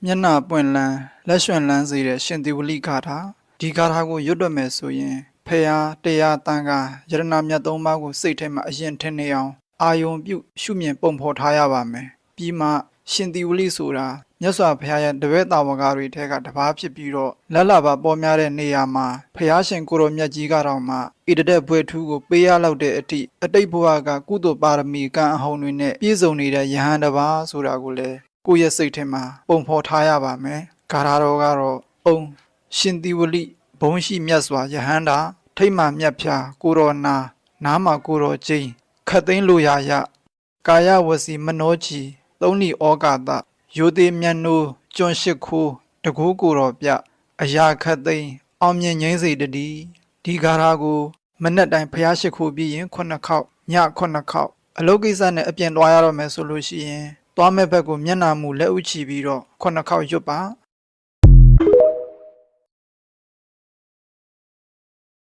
မျက်နှာပွင့်လန်းလက်ရွှင်လန်းစေတဲ့ရှင်သေဝလိဂါထာဒီဂါထာကိုရွတ်တော့မယ်ဆိုရင်ဖရာတရားတန်ခါယရဏမြတ်သုံးပါးကိုစိတ်ထဲမှာအရင်ထင်နေအောင်အာယုံပြုရှုမြင်ပုံဖော်ထားရပါမယ်ပြီးမှရှင်သေဝလိဆိုတာမြတ်စွာဘုရားရဲ့တပည့်တော်ဝါတွေထဲကတစ်ပါးဖြစ်ပြီးတော့လက်လာပါပေါ်များတဲ့နေရာမှာဘုရားရှင်ကိုရောမြတ်ကြီးကတော့မှဣတတဲ့ဘွယ်ထူးကိုပေးရလောက်တဲ့အထိအတိတ်ဘဝကကုသိုလ်ပါရမီကံအဟုန်တွေနဲ့ပြည့်စုံနေတဲ့ယဟန်တစ်ပါးဆိုတာကိုလည်းကိုယ့်ရဲ့စိတ်ထဲမှာပုံဖော်ထားရပါမယ်ဂါထာတော်ကတော့ရှင်သေဝလိဘုံရှိမြတ်စွာယဟန္တာထိတ်မှမြတ်ဖြာကိုရောနားမှာကိုရောကျင်းခတ်သိမ်းလိုရာယကာယဝစီမနောချီသုံးလီဩကာသယိုသေးမြတ်နိုးကျွန်းရှိခိုးတကူကိုတော်ပြအရာခတ်သိမ်းအောင်မြင်ငိမ့်စေတည်းဒီဂါထာကိုမနေ့တိုင်းဖျားရှိခိုးပြီးရင်9ခေါက်ည9ခေါက်အလုပ်ကိစ္စနဲ့အပြင်သွားရတော့မယ်ဆိုလို့ရှိရင်သွားမဲ့ဘက်ကိုမျက်နှာမူလက်ဥချီပြီးတော့9ခေါက်ရွတ်ပါ